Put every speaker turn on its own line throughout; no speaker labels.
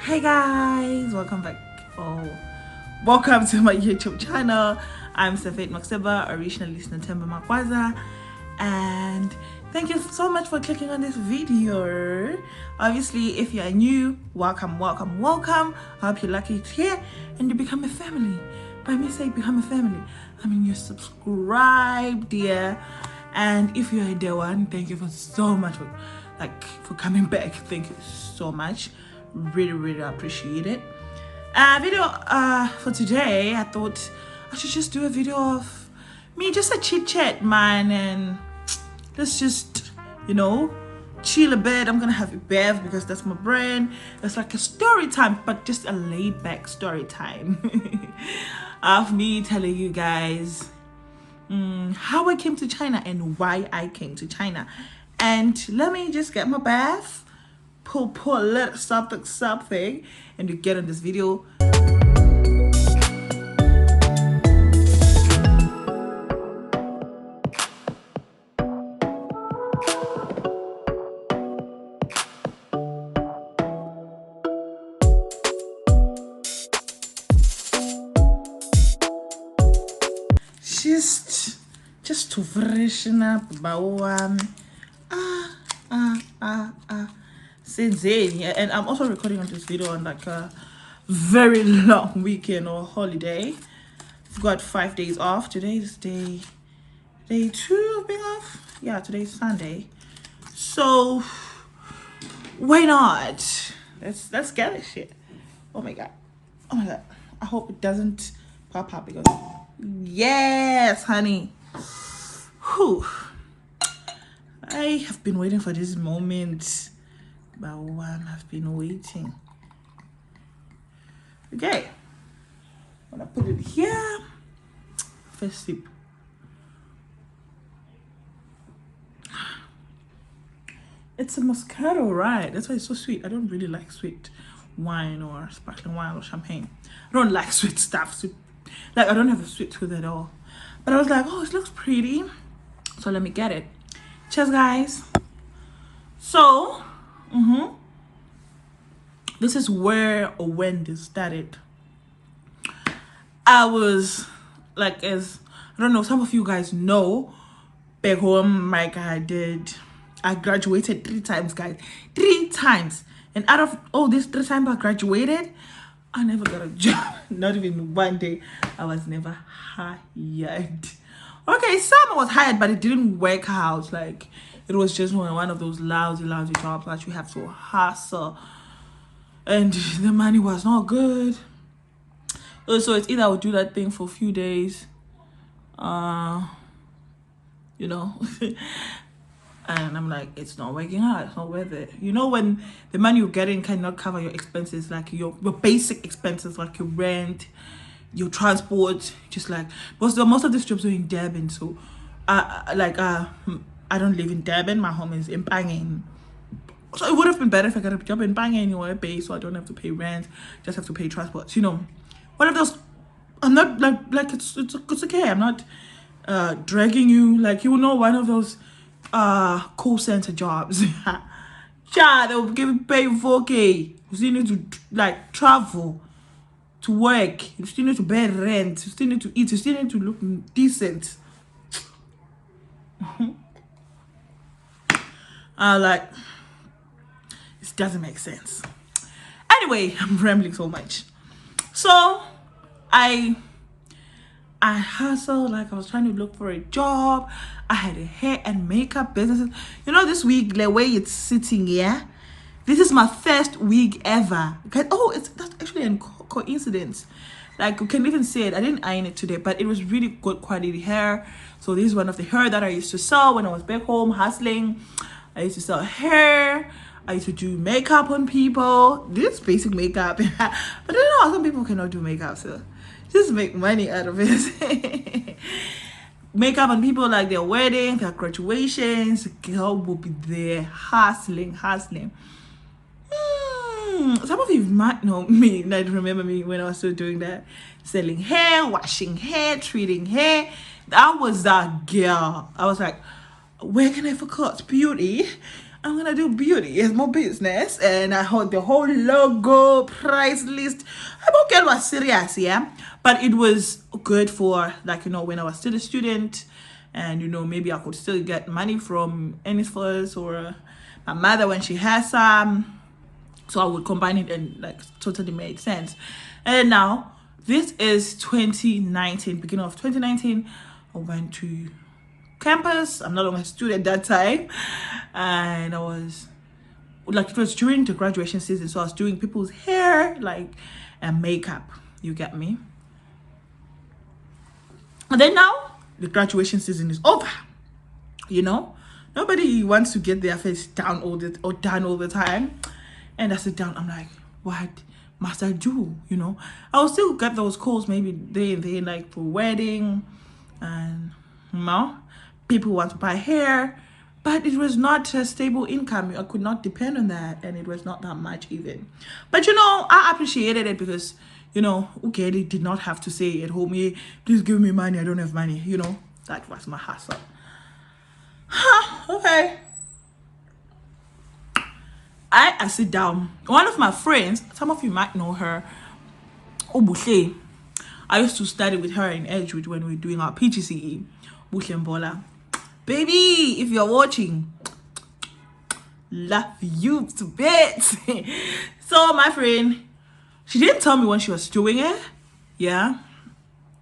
Hey guys, welcome back. Welcome to my YouTube channel. I'm Cnefaith Mcstabber, originally Cnefaith Mcstabber, and thank you so much for clicking on this video. Obviously, if you are new, welcome. I hope you're lucky to here and you become a family. By me saying become a family, I mean you subscribe, dear. And if you're a day one, thank you so much for coming back. Thank you so much. Really appreciate it. Video for today, I thought I should just do a video of me, just a chit chat, man, and let's just chill a bit. I'm gonna have a bath because that's my brain. It's like a story time, but just a laid back story time of me telling you guys how I came to China and why I came to China. And let me just get my bath, pull a little something, and you get on this video. Just to freshen up about since then, yeah. And I'm also recording on this video on like a very long weekend or holiday. I've got 5 days off. Today's day 2 of being off. Yeah, today's Sunday, so why not? Let's get this shit. Oh my god, I hope it doesn't pop up because yes, honey. Whew. I have been waiting for this moment. About one, I've been waiting. Okay, I'm gonna put it here. First sip. It's a Moscato, right? That's why it's so sweet. I don't really like sweet wine or sparkling wine or champagne. I don't like sweet stuff. Like I don't have a sweet tooth at all. But I was like, oh, it looks pretty, so let me get it. Cheers, guys. So this is where or when this started. I was like, as I don't know, some of you guys know, back home, like I graduated 3 times, guys. 3 times. And out of all these 3 times I graduated, I never got a job. Not even one day. I was never hired. Okay, some I was hired, but it didn't work out. Like, it was just one of those lousy jobs that you have to hustle. And the money was not good. So it's either I would do that thing for a few days, and I'm like, it's not working out. It's not worth it. You know, when the money you're getting cannot cover your expenses, like your basic expenses, like your rent, your transport, just like most of these jobs are in Durban. So I don't live in Durban. My home is in Pangeng. So it would have been better if I got a job in Pangeng or base, so I don't have to pay rent, just have to pay transport. One of those. I'm not like it's okay. I'm not dragging you. Like, one of those call center jobs. Yeah, they'll pay you 4K. You still need to like travel to work. You still need to pay rent. You still need to eat. You still need to look decent. Like, it doesn't make sense. Anyway, I'm rambling so much. So I hustled, like I was trying to look for a job. I had a hair and makeup business. This wig, the way it's sitting here, this is my first wig ever. That's actually a coincidence. Like, you can even see it. I didn't iron it today, but it was really good quality hair. So this is one of the hair that I used to sell when I was back home hustling. I used to sell hair. I used to do makeup on people. This basic makeup. But I don't know, some people cannot do makeup, so just make money out of it. Makeup on people, like their weddings, their graduations. Girl will be there hustling. Some of you might know me, like remember me when I was still doing that, selling hair, washing hair, treating hair. That was that girl. I was like, where can I focus beauty? I'm gonna do beauty as my business, and I had the whole logo, price list. It was serious, yeah, but it was good for, like, when I was still a student, and maybe I could still get money from NSFOS or my mother when she has some, so I would combine it, and like totally made sense. And now this is 2019, beginning of 2019. I went to campus. I'm not only a student that time, and I was like, it was during the graduation season, so I was doing people's hair, like, and makeup, you get me. And then now the graduation season is over, nobody wants to get their face done all the time. And I sit down, I'm like, what must I do? I will still get those calls maybe they like for wedding, and people want to buy hair, but it was not a stable income. I could not depend on that, and it was not that much even. But I appreciated it because okay, they did not have to say at home, hey, please give me money, I don't have money. That was my hustle. Okay. I sit down. One of my friends, some of you might know her, Obuhle. I used to study with her in Edgewood when we were doing our PGCE. Buhle Mbola. Baby, if you're watching, love you to bits. So my friend, she didn't tell me when she was doing it. Yeah.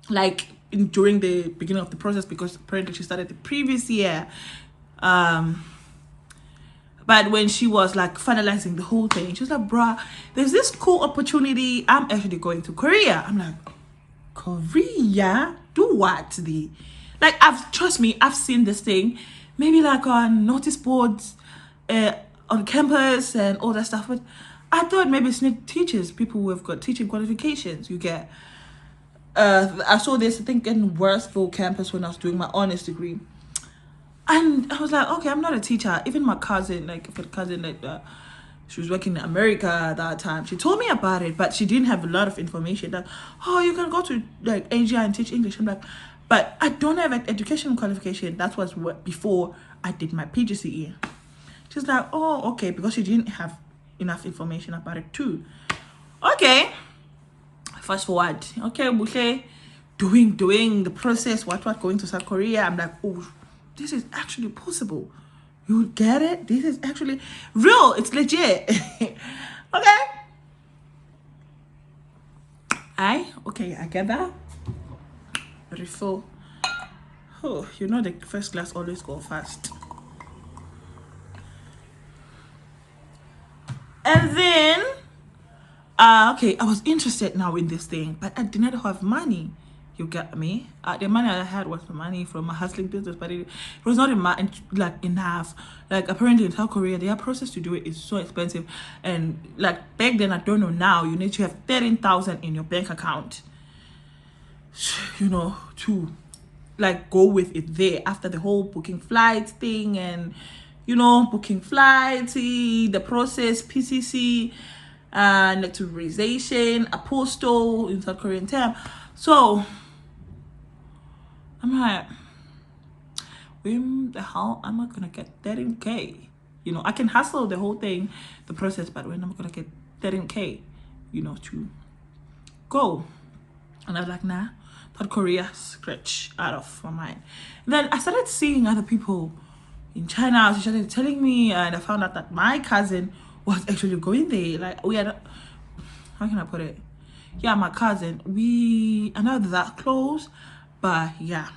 Like during the beginning of the process, because apparently she started the previous year. But when she was like finalizing the whole thing, she was like, bruh, there's this cool opportunity. I'm actually going to Korea. I'm like, Korea? Do what? Like, trust me, I've seen this thing, maybe like on notice boards, on campus and all that stuff. But I thought maybe it's not teachers, people who have got teaching qualifications. You get, I saw this, I think, in Worsville campus when I was doing my honors degree. And I was like, okay, I'm not a teacher. Even my cousin, she was working in America at that time. She told me about it, but she didn't have a lot of information. Like, oh, you can go to like Asia and teach English. I'm like, but I don't have an education qualification. That was before I did my PGCE. She's like, oh, okay, because she didn't have enough information about it too. Okay, fast forward. Okay, Buhle, doing the process. What going to South Korea? I'm like, oh, this is actually possible. You get it? This is actually real. It's legit. Okay. I get that. Refill. Oh, the first class always go fast. And then, okay, I was interested now in this thing, but I did not have money. You get me? The money I had was the money from my hustling business, but it was not enough. Like, apparently in South Korea, their process to do it is so expensive. And like back then, I don't know now, you need to have 13,000 in your bank account, to like go with it there after the whole booking flights thing and, booking flights, the process, PCC, naturalization, apostle in South Korean term. So I'm like, when the hell am I gonna get 13K? I can hustle the whole thing, the process, but when am I gonna get 13K, to go? And I was like, nah, South Korea, scratch out of my mind. And then I started seeing other people in China. She started telling me, and I found out that my cousin was actually going there. Like, we had, how can I put it? Yeah, my cousin, we are not that close, but yeah,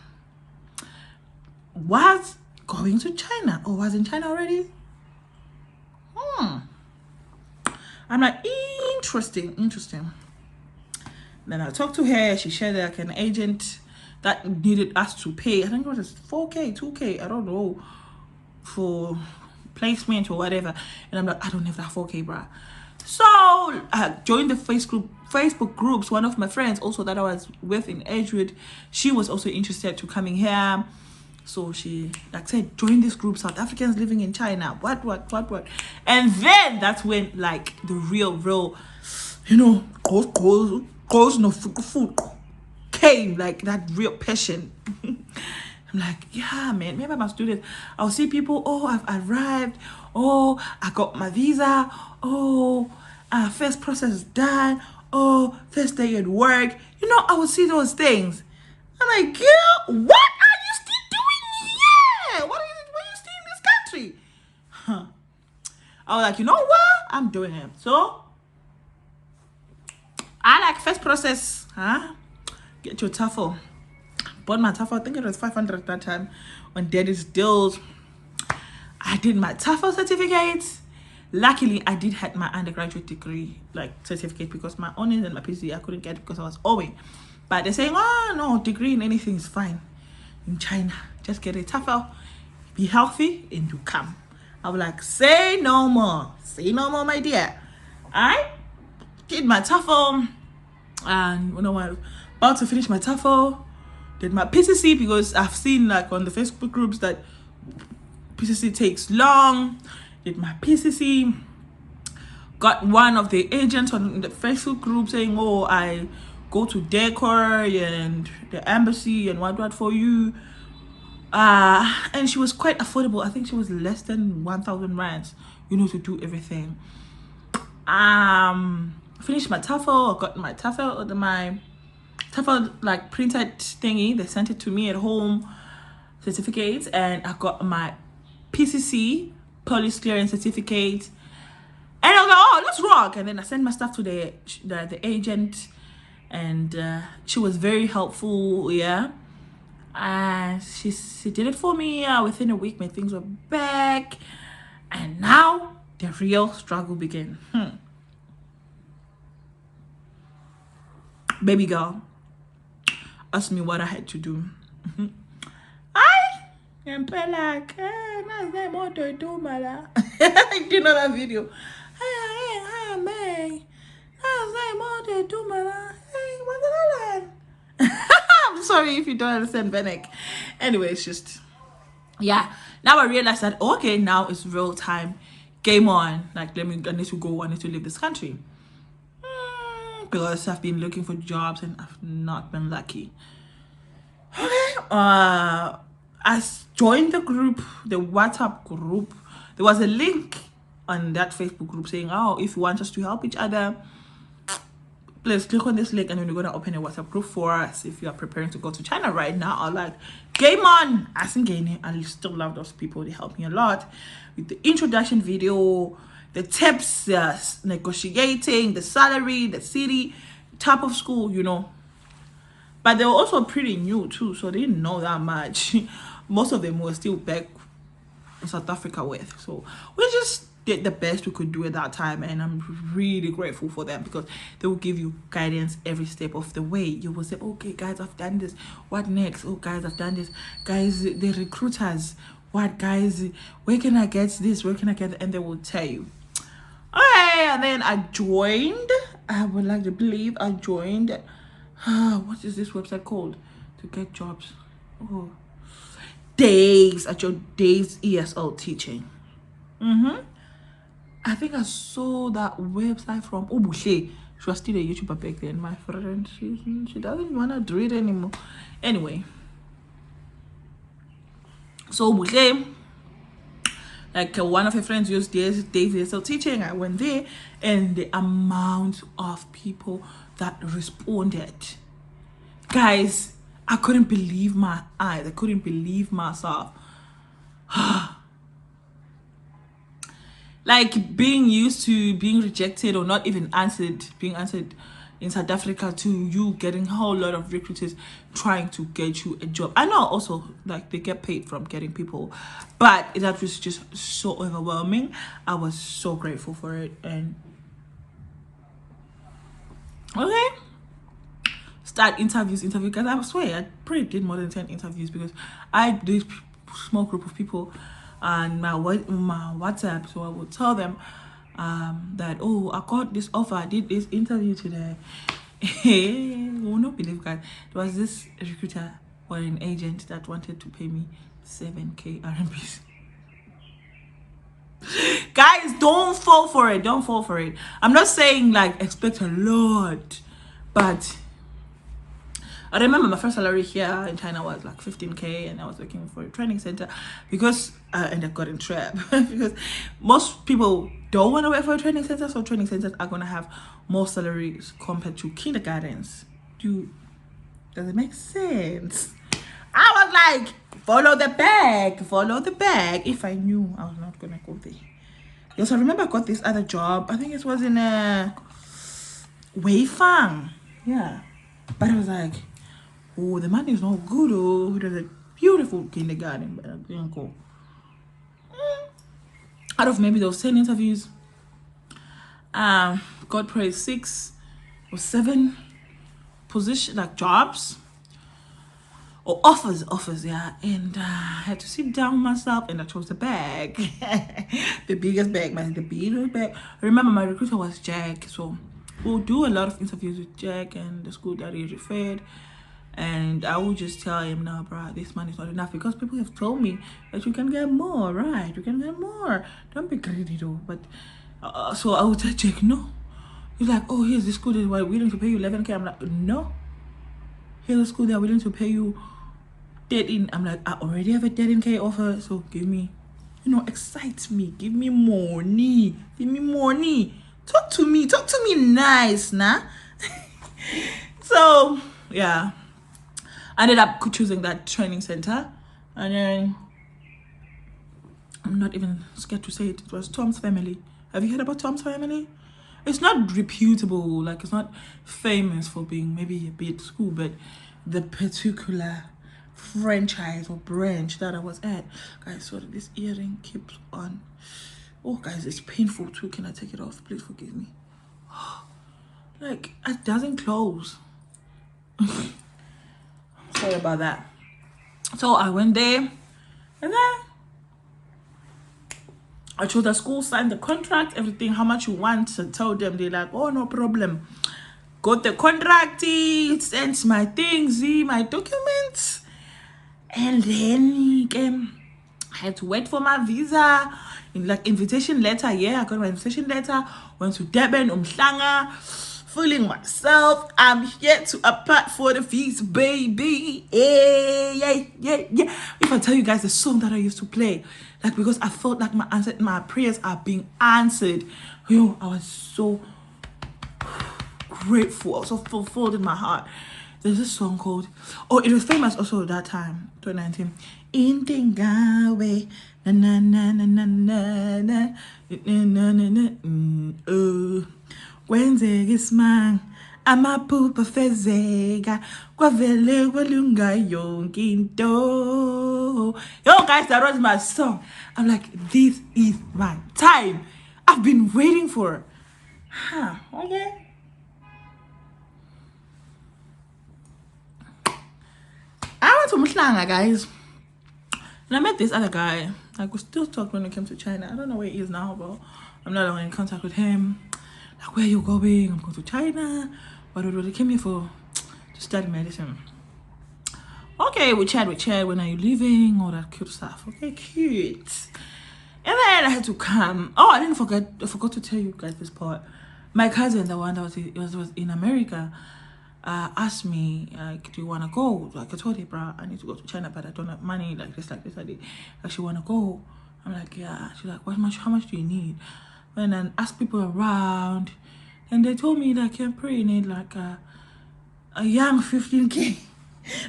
was going to China or was in China already. I'm like, interesting. Then I talked to her. She shared like an agent that needed us to pay, I think it was 4K, 2K, I don't know, for placement or whatever. And I'm like, I don't have that 4K, bruh. So I joined the Facebook groups. One of my friends also that I was with in Edgewood, she was also interested to coming here. So she said, join this group, South Africans living in China. What? And then that's when like the real, goals no food came, like that real passion. I'm like, yeah, man, maybe I must do this. I'll see people, oh, I've arrived. Oh, I got my visa. Oh, first process done. Oh, first day at work. I would see those things. I'm like, girl, what are you still doing here? What are you still in this country? Huh. I was like, you know what? I'm doing it. So I like first process, get your TOEFL. Bought my TOEFL, I think it was 500 that time on daddy's deals. I did my TOEFL certificate. Luckily, I did have my undergraduate degree certificate because my honors and my PhD I couldn't get because I was owing. But they're saying, oh no, degree in anything is fine in China. Just get a TOEFL, be healthy, and you come. I was like, say no more, my dear. I did my TOEFL, and when I was about to finish my TOEFL, did my PCC because I've seen on the Facebook groups that PCC takes long. Did my PCC, got one of the agents on the Facebook group saying, oh, I go to decor and the embassy and what for you. And she was quite affordable. I think she was less than 1,000 rands, to do everything. Finished my TOEFL. I got my TOEFL, my TOEFL printed thingy. They sent it to me at home, certificates, and I got my PCC, police clearance certificate. And I was like, oh, let's rock. And then I sent my stuff to the agent, and she was very helpful. Yeah. She did it for me. Within a week, my things were back, and now the real struggle began. Baby girl asked me what I had to do. I did know that video. I'm sorry if you don't understand Benek. Anyway, it's just, yeah. Now I realized that, okay, now it's real time. Game on. I need to go. I need to leave this country. Because I've been looking for jobs and I've not been lucky. Okay. I joined the group, the WhatsApp group. There was a link on that Facebook group saying, oh, if you want us to help each other, please click on this link, and then we're going to open a WhatsApp group for us. If you are preparing to go to China right now, I'm like, game on. I still love those people. They help me a lot with the introduction video, the tips, negotiating, the salary, the city, type of school, But they were also pretty new too, so they didn't know that much. Most of them were still back in South Africa with. So we just did the best we could do at that time, and I'm really grateful for them because they will give you guidance every step of the way. You will say, okay, guys, I've done this. What next? Oh, guys, I've done this. Guys, the recruiters. What, guys? Where can I get this? Where can I get that? And they will tell you. Okay, and then I joined. I would like to believe I joined. What is this website called to get jobs? Oh, Days. At your Days ESL teaching. I think I saw that website from Obushe. She was still a YouTuber back then, my friend. She doesn't want to do it anymore. Anyway, so Obushe, one of her friends used Days ESL teaching. I went there, and the amount of people that responded, guys, I couldn't believe my eyes. I couldn't believe myself. Being used to being rejected or not even being answered in South Africa, to you getting a whole lot of recruiters trying to get you a job. I know also they get paid from getting people, but that was just so overwhelming. I was so grateful for it. And okay, start interviews because I swear I probably did more than 10 interviews because I did small group of people on my WhatsApp. So I would tell them that, oh, I got this offer, I did this interview today. You will not believe, guys, there was this recruiter or an agent that wanted to pay me 7k RMBs. Guys, don't fall for it. I'm not saying expect a lot, but I remember my first salary here in China was like 15K, and I was working for a training center because and I got in trap because most people don't want to work for a training center, so training centers are gonna have more salaries compared to kindergartens. Does it make sense? I was like, follow the bag. If I knew I was not gonna go there. Yes, I remember I got this other job. I think it was in a Weifang. Yeah. But I was like, oh, the money is not good. Oh, it was a beautiful kindergarten, but I didn't go. Out of maybe those 10 interviews, God praise 6 or 7 position like jobs or offers, yeah. And I had to sit down myself, and I chose the bag, the biggest bag, the biggest bag. I remember my recruiter was Jack, so we'll do a lot of interviews with Jack and the school that he referred. And I will just tell him, no, bro, this money is not enough, because people have told me that you can get more, right? You can get more. Don't be greedy, though. But so I would tell Jack, no. He's like, oh, here's the school that we're willing to pay you 11K. I'm like, no. Here's the school that are willing to pay you 13. I'm like, I already have a 13K offer, so give me, excite me. Give me money. Talk to me nice, nah. So yeah, I ended up choosing that training center, and then I'm not even scared to say it. It was Tom's Family. Have you heard about Tom's Family? It's not reputable, like it's not famous for being maybe a big school, but the particular franchise or branch that I was at, guys, so this earring keeps on. Oh, guys, it's painful too. Can I take it off? Please forgive me. Like, it doesn't close. Sorry about that. So I went there, and then I chose the school, signed the contract, everything, how much you want. I told them, they're like, oh, no problem. Got the contract, sent my things, my documents. And then I had to wait for my visa. Invitation letter, yeah, I got my invitation letter. Went to Durban, Umhlanga, feeling myself. I'm here to apply for the visa, baby. Yeah. If I tell you guys the song that I used to play, like, because I felt like my prayers are being answered. Yo, I was so grateful. I was so fulfilled in my heart. There's this song called, it was famous also that time, 2019. Intingawe, na na na na na na na na na na. Kwenzeka isimanga, amaphupha fezeka, kwavele kwalunga yonke into. Yo guys, that was my song. I'm like, this is my time. I've been waiting for. Okay. I went to Mhlanga, guys, and I met this other guy. Like, we still talk when we came to China. I don't know where he is now, but I'm not in contact with him. Like, where are you going? I'm going to China. But we came here to study medicine. Okay, we chat. When are you leaving? All that cute stuff. Okay, cute. And then I had to come. Oh, I forgot to tell you guys this part. My cousin, the one that was in America, asked me, like, do you want to go? Like, I told her, bro, I need to go to China, but I don't have money, like this. I did. Like, she want to go. I'm like, yeah. She's like, how much do you need? And then asked people around, and they told me, like, you probably need like a young 15K.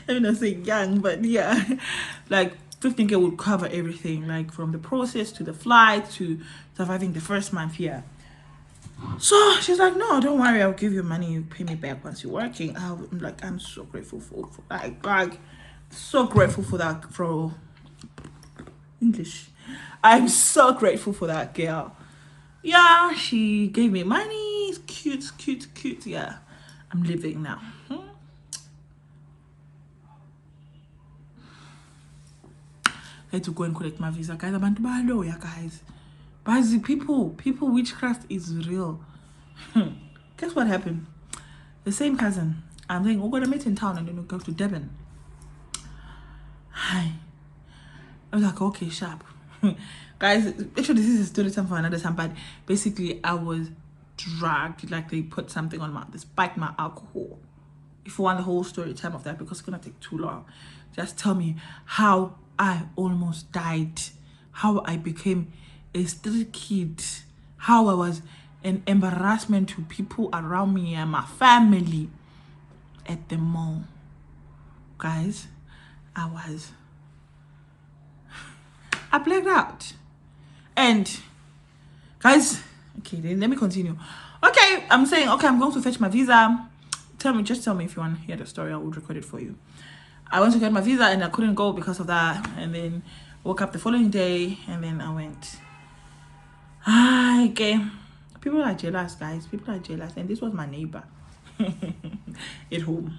Let me not say young, but yeah, like 15K would cover everything, like from the process to the flight to surviving the first month here. So she's like, no, don't worry, I'll give you money, you pay me back once you're working. I'm like, I'm so grateful for like so grateful for that, for English. I'm so grateful for that girl. Yeah, she gave me money. Cute. Yeah, I'm living now. I had to go and collect my visa, guys. Abantu baloya, guys. But people witchcraft is real. Guess what happened? The same cousin, I'm saying, we're gonna meet in town and then we'll go to Durban. Hi. I was like, okay, sharp. Guys, actually, this is a story time for another time, but basically, I was drugged, like they put something on they spiked my alcohol. if you want the whole story time of that, because it's gonna take too long, just tell me how I almost died, how I became a street kid, how I was an embarrassment to people around me and my family at the mall. Guys, I blacked out. And guys, okay, then let me continue. Okay, I'm saying, okay, I'm going to fetch my visa. Just tell me if you want to hear the story. I will record it for you. I went to get my visa and I couldn't go because of that. And then woke up the following day and then I went. Okay. People are jealous, guys. People are jealous. And this was my neighbor at home.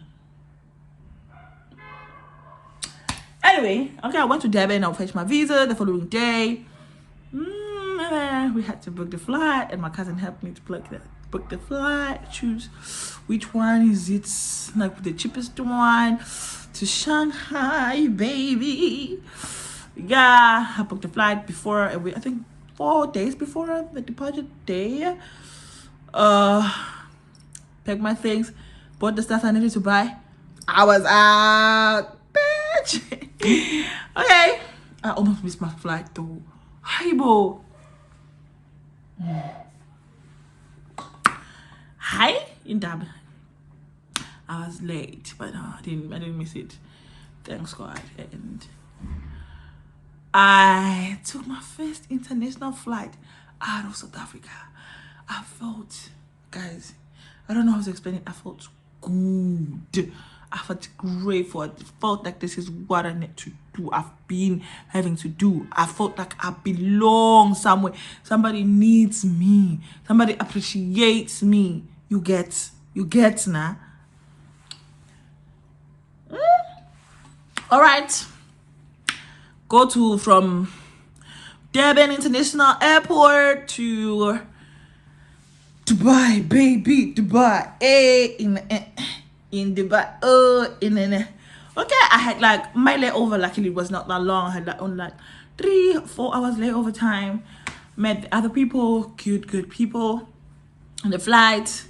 Anyway, okay, I went to Durban. I'll fetch my visa the following day. We had to book the flight, and my cousin helped me to book the flight, choose which one is it, like the cheapest one to Shanghai, baby. Yeah, I booked the flight before, I think 4 days before the departure day. Packed my things, bought the stuff I needed to buy. I was out, bitch. Okay, I almost missed my flight though. Hi, bo. Hi, in Durban. I was late, but I didn't miss it. Thanks God. And I took my first international flight out of South Africa. I felt, guys, I don't know how to explain it. I felt good. I felt grateful. I felt like this is what I need to do. I've been having to do. I felt like I belong somewhere. Somebody needs me. Somebody appreciates me. You get now. All right. Go to from Durban International Airport to Dubai, baby, Dubai. In Dubai. Okay, I had like my layover. Luckily, it was not that long. I had like only like 3-4 hours layover time. Met other people, good people on the flight.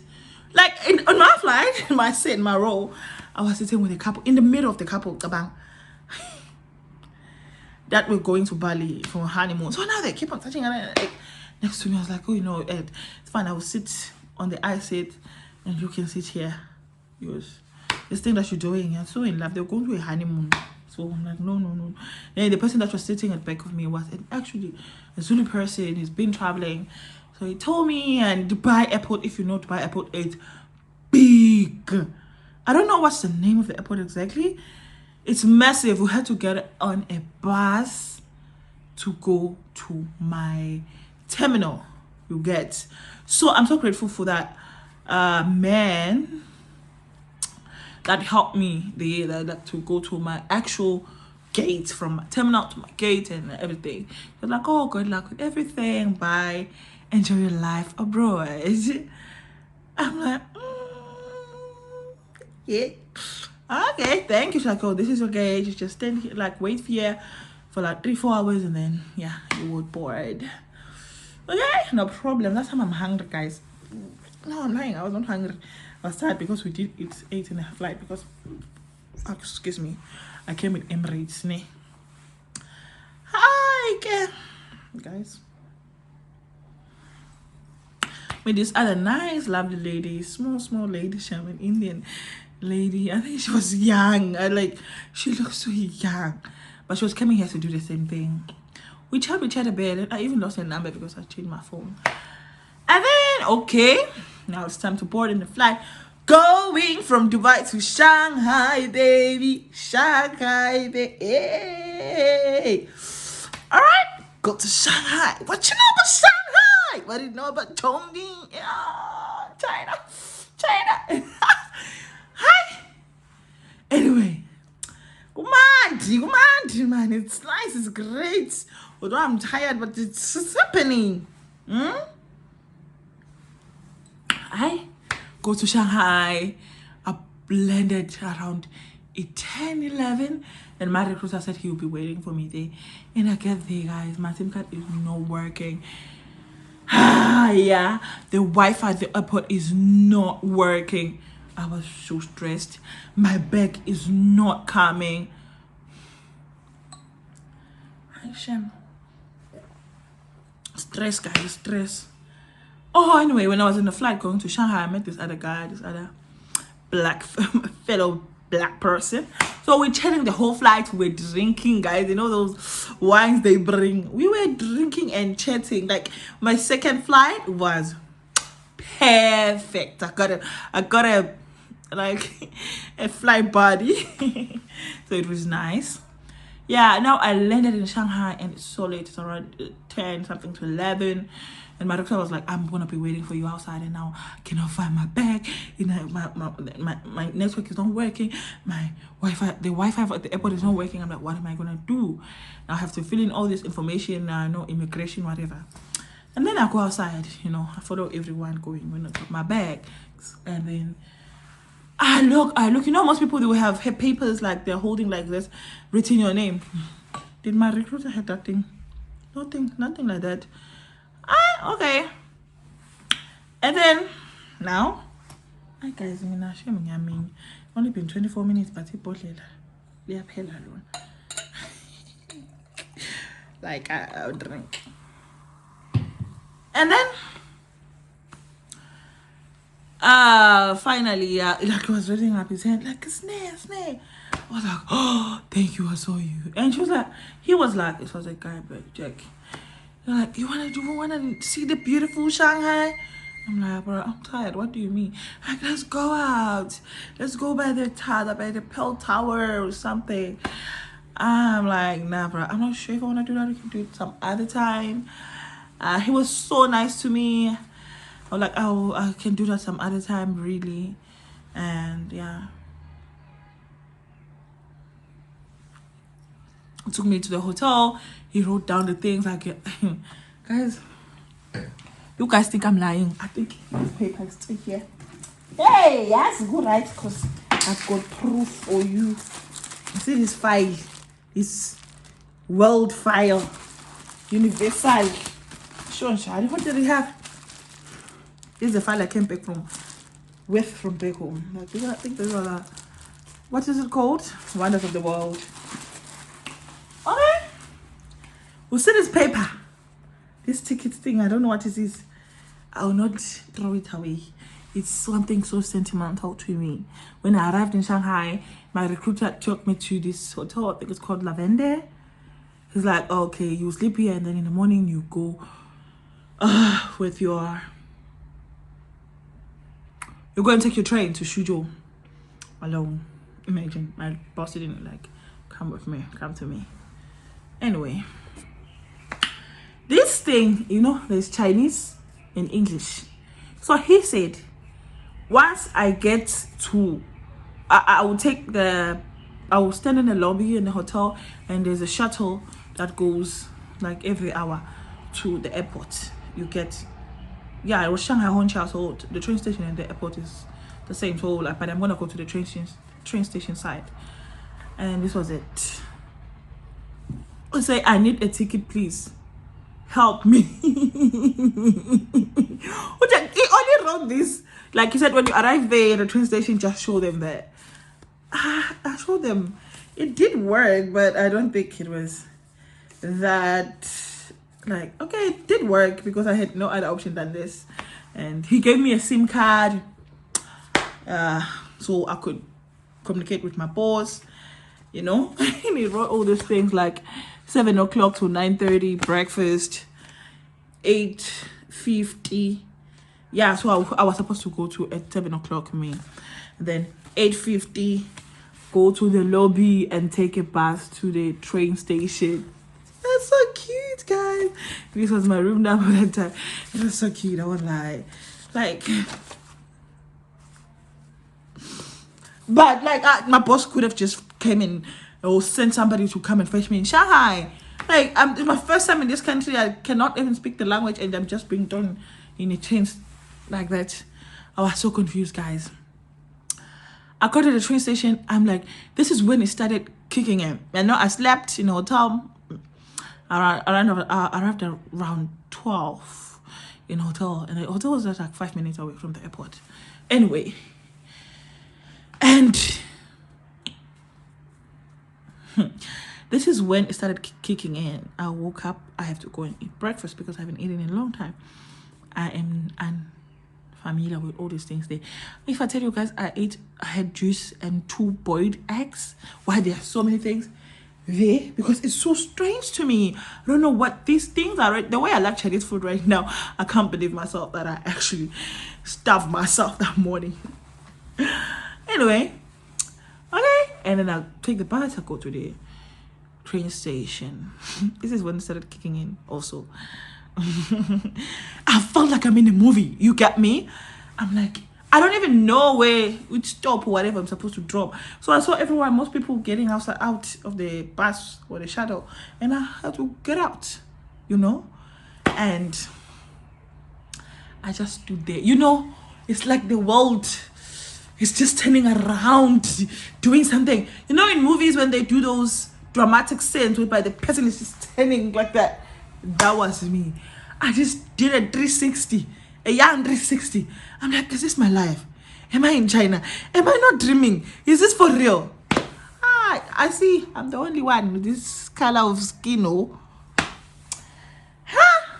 Like on my flight, in my seat, in my row, I was sitting with a couple in the middle of the couple. That we're going to Bali for a honeymoon. So now they keep on touching and like, next to me. I was like, oh, you know, Ed, it's fine. I will sit on the aisle seat and you can sit here. Yours. This thing that you're doing, you're so in love. They're going to a honeymoon. So I'm like, no. And the person that was sitting at the back of me was actually a Zulu person. He's been traveling. So he told me, and Dubai Airport, if you know Dubai Airport, it's big. I don't know what's the name of the airport exactly. It's massive. We had to get on a bus to go to my terminal. You get. So I'm so grateful for that man that helped me to go to my actual gate, from my terminal to my gate and everything. They're like, oh, good luck with everything. Bye. Enjoy your life abroad. I'm like, yeah. Okay, thank you. She's like, oh, this is your gate. You just stand here, like, wait here for like 3-4 hours, and then, yeah, you would board. Okay, no problem. That's how I'm hungry, guys. No, I'm lying. I was not hungry. I was tired because we did eat 8.5 flight because, excuse me, I came with Emirates. Hi, okay. Guys. With this other nice, lovely lady, small lady, Shaman Indian lady. I think she was young. She looks so young, but she was coming here to do the same thing. We chat a bit, and I even lost her number because I changed my phone. And then, okay, now it's time to board in the flight, going from Dubai to Shanghai, baby. Shanghai, baby. All right, go to Shanghai. What you know about Shanghai? What do you know about Chongqing? Yeah, China. Hi. Anyway, kumandi, man. It's nice. It's great. Although I'm tired, but it's happening. I go to Shanghai. I landed around 10-11, and my recruiter said he will be waiting for me there. And I get there, guys. My SIM card is not working. Yeah, the Wi-Fi at the airport is not working. I was so stressed. My back is not coming. Stress, guys, stress. Oh, anyway, when I was in the flight going to Shanghai, I met this other guy, this other black fellow black person. So we're chatting the whole flight. We're drinking, guys. You know those wines they bring. We were drinking and chatting. Like my second flight was perfect. I got a like a flight buddy. So it was nice. Yeah, now I landed in Shanghai and it's so late. It's around 10 something to 11. And my doctor was like, I'm gonna be waiting for you outside, and now I cannot find my bag. You know, my network is not working. My the Wi-Fi at the airport is not working. I'm like, what am I gonna do? I have to fill in all this information, no immigration, whatever. And then I go outside, you know, I follow everyone going when I got my bag. And then I look, you know, most people, they will have papers like they're holding like this, written your name. Did my recruiter have that thing? Nothing like that. Okay. And then now, hi guys, I mean, only been 24 minutes, but it's alone. Like I'll drink. And then finally, like I was raising up his hand, like snake. I was like, oh, thank you, I saw you. And he was like, it was a guy, but Jack. Like, you wanna see the beautiful Shanghai? I'm like, bro, I'm tired. What do you mean? Like, let's go out. Let's go by the Pearl Tower or something. I'm like, nah, bro, I'm not sure if I wanna do that. We can do it some other time. He was so nice to me. I was like, oh, I can do that some other time, really. And yeah. Took me to the hotel. He wrote down the things like, guys, you guys think I'm lying? I think this paper is still here. Hey, that's good, right? Because I've got proof for you. You see this file? This world file, universal. Sure, what did he have? This is the file I came back from back home. Like, I think these are what is it called? Wonders of the World. Okay. We'll see this paper. This ticket thing, I don't know what it is. I will not throw it away. It's something so sentimental to me. When I arrived in Shanghai, my recruiter took me to this hotel. I think it's called Lavender. He's like, okay, you sleep here and then in the morning you go with your... You're going to take your train to Suzhou alone. Imagine, my boss didn't like, come to me. Anyway, this thing, you know, there's Chinese and English. So he said, once I get to, I will stand in the lobby in the hotel, and there's a shuttle that goes like every hour to the airport. You get, yeah, it was Shanghai Hongqiao, so the train station and the airport is the same. So like, but I'm gonna go to the train station side, and this was it. I say, I need a ticket, please. Help me. He only wrote this. Like he said, when you arrive there at the train station, just show them that. I showed them. It did work, but I don't think it was that, like, okay, it did work because I had no other option than this. And he gave me a SIM card so I could communicate with my boss, you know. And he wrote all these things like 7 o'clock to 9:30 breakfast, 8:50. Yeah, so I was supposed to go to at 7 o'clock, then 8:50 go to the lobby and take a bus to the train station. That's so cute, guys. This was my room number that time. It was so cute. I was like but like my boss could have just came in or sent somebody to come and fetch me in Shanghai. Like, it's my first time in this country. I cannot even speak the language, and I'm just being done in a train like that. I was so confused, guys. I got to the train station. I'm like, this is when it started kicking in. And now I slept in a hotel. I arrived around 12 in a hotel, and the hotel was just like 5 minutes away from the airport. Anyway, This is when it started kicking in. I woke up, I have to go and eat breakfast because I haven't eaten in a long time. I am unfamiliar with all these things there. If I tell you guys, I had juice and 2 boiled eggs. Why there are so many things there? Because it's so strange to me. I don't know what these things are. The way I like Chinese food right now, I can't believe myself that I actually stuffed myself that morning. Anyway, okay, and then I'll take the bus, I'll go to the train station. This is when it started kicking in also. I felt like I'm in a movie. You get me? I'm like, I don't even know which stop or whatever I'm supposed to drop. So I saw everyone, most people getting out of the bus or the shuttle, and I had to get out, you know? And I just stood there. You know, it's like the world is just turning around, doing something. You know, in movies when they do those dramatic scenes whereby the person is just turning like that. That was me. I just did a 360, a young 360. I'm like, is this my life? Am I in China? Am I not dreaming? Is this for real? I see. I'm the only one with this color of skin. Oh, huh?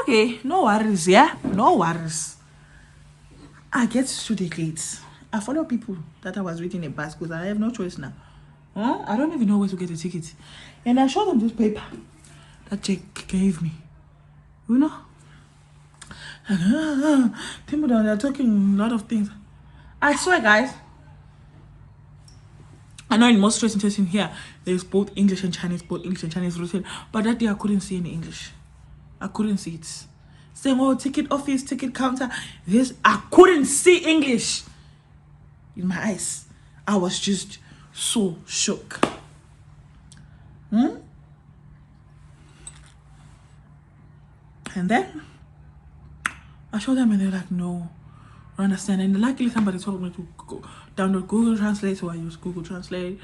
Okay, no worries. Yeah, no worries. I get to the gates. I follow people that I was waiting a bus because I have no choice now. I don't even know where to get a ticket. And I showed them this paper that Jake gave me. You know? People down there talking a lot of things. I swear, guys. I know in most train stations here, there's both English and Chinese written. But that day I couldn't see any English. I couldn't see it. Saying, oh, ticket office, ticket counter. This, I couldn't see English in my eyes. I was just so shook. And then I showed them and they're like, no, I understand. And luckily somebody told me to go download Google Translate, so I used Google Translate.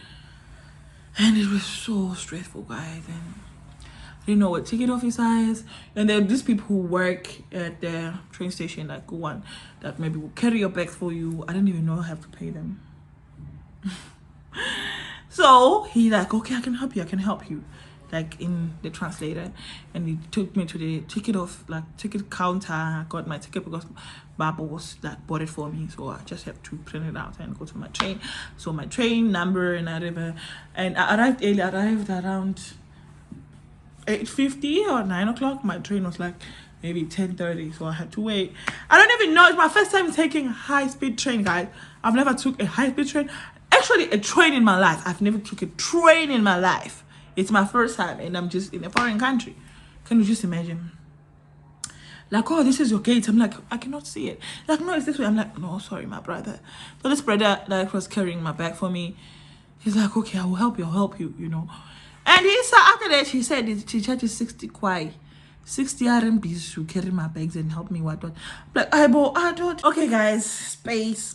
And it was so stressful, guys. And I didn't know what ticket office is. And there are these people who work at the train station, like one that maybe will carry your bags for you. I didn't even know I have to pay them. So he's like, okay, I can help you, like in the translator. And he took me to the ticket counter. I got my ticket because Baba was like bought it for me, so I just have to print it out and go to my train. So my train number and whatever. And I arrived early. I arrived around 8:50 or 9 o'clock. My train was like maybe 10:30, so I had to wait. I don't even know. It's my first time taking a high-speed train, guys. I've never took a high-speed train. Actually, a train in my life. I've never took a train in my life. It's my first time, and I'm just in a foreign country. Can you just imagine? Like, oh, this is your gate. I'm like, I cannot see it. Like, no, it's this way. I'm like, no, sorry, my brother. So this brother that was carrying my bag for me, he's like, okay, I will help you, you know. And he said, after that, he said she charges 60 RMBs to carry my bags and help me what. I'm like, I don't. Okay, guys, space.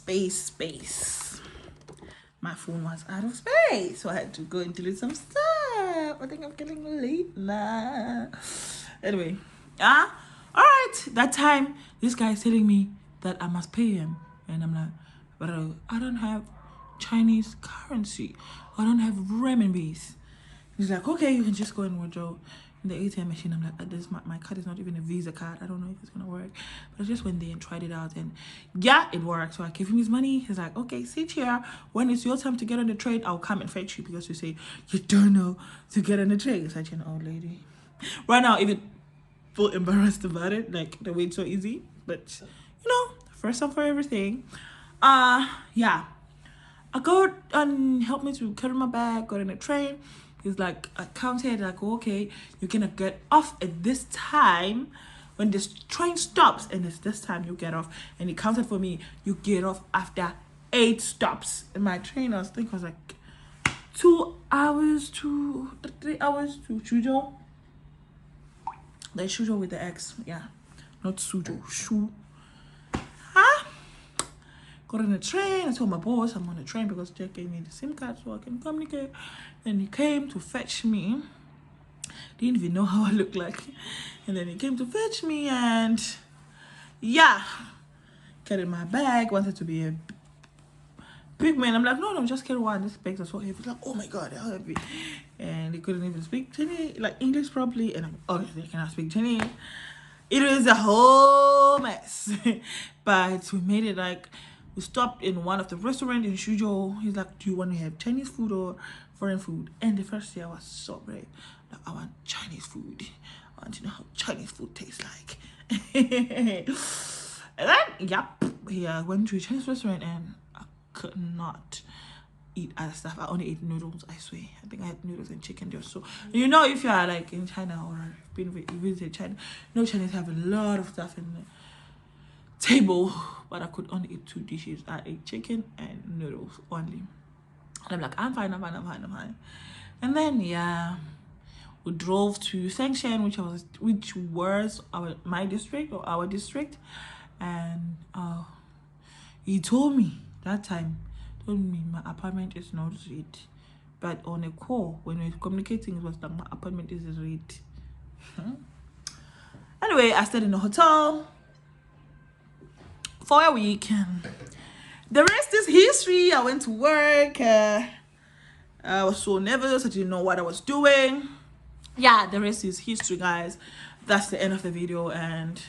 My phone was out of space, so I had to go and delete some stuff. I think I'm getting late now. Anyway, all right. That time, this guy is telling me that I must pay him, and I'm like, but I don't have Chinese currency. I don't have renminbis. He's like, okay, you can just go and withdraw in the ATM machine. I'm like, my card is not even a Visa card. I don't know if it's gonna work. But I just went there and tried it out, and yeah, it worked. So I gave him his money. He's like, okay, sit here. When it's your time to get on the train, I'll come and fetch you, because you say you don't know to get on the train. You're such an old lady. Right now, even feel embarrassed about it, like the way it's so easy. But you know, first time for everything. Yeah. I got and helped me to carry my bag, got on the train. He's like, I counted, like, okay, you're gonna get off at this time when this train stops, and it's this time you get off. And he counted for me, you get off after 8 stops. And my train, I think, was like 2 hours to 3 hours to Suzhou. The Suzhou with the X, yeah, not Suzhou, Shu. Got on the train. I told my boss I'm on the train because Jack gave me the SIM card so I can communicate. And he came to fetch me. Didn't even know how I looked like. And then he came to fetch me, and yeah, carried my bag. Wanted to be a big man. I'm like, no, just get one. This bags are so heavy. He's like, oh my god, how heavy. And he couldn't even speak Chinese, like English properly. And I'm obviously I cannot speak Chinese. It was a whole mess. But we made it. Like, we stopped in one of the restaurants in Suzhou. He's like, do you want to have Chinese food or foreign food? And the first day I was so brave. Like, I want Chinese food. I want to know how Chinese food tastes like. And then, I went to a Chinese restaurant and I could not eat other stuff. I only ate noodles, I swear. I think I had noodles and chicken there. So, you know, if you are like in China or been visited China, you know, Chinese have a lot of stuff in the table, but I could only eat 2 dishes. I ate chicken and noodles only. And I'm like, I'm fine. And then, we drove to Fengshan, which was my district or our district. And he told me that time, my apartment is not red. But on a call, when we were communicating, it was like, my apartment is red. Anyway, I stayed in a hotel for a week. The rest is history. I went to work. I was so nervous. I didn't know what I was doing. The rest is history, guys. That's the end of the video, and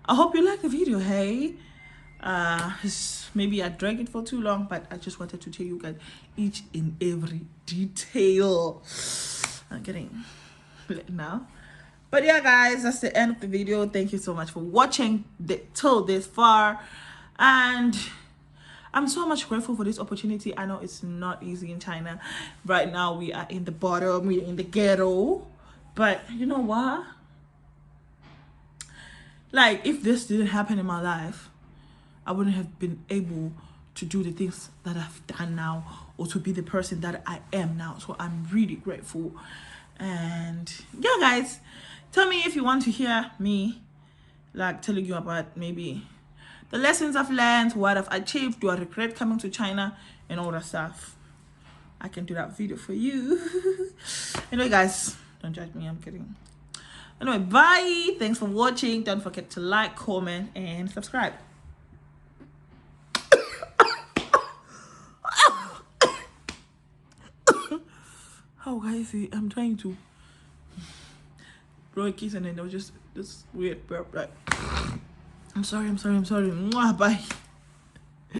I hope you like the video. Hey, maybe I dragged it for too long, but I just wanted to tell you guys each and every detail. I'm getting late now, but yeah, guys, that's the end of the video. Thank you so much for watching till this far, and I'm so much grateful for this opportunity. I know it's not easy in China right now. We are in the bottom, we are in the ghetto, but you know what, like, if this didn't happen in my life, I wouldn't have been able to do the things that I've done now, or to be the person that I am now. So I'm really grateful. And yeah, guys, tell me if you want to hear me like telling you about maybe the lessons I've learned, what I've achieved, do I regret coming to China, and all that stuff. I can do that video for you. Anyway, guys, don't judge me, I'm kidding. Anyway, bye. Thanks for watching. Don't forget to like, comment, and subscribe. Oh, guys, I'm trying to blow a kiss and then there was just this weird burp. Like, I'm sorry. Mwah, bye.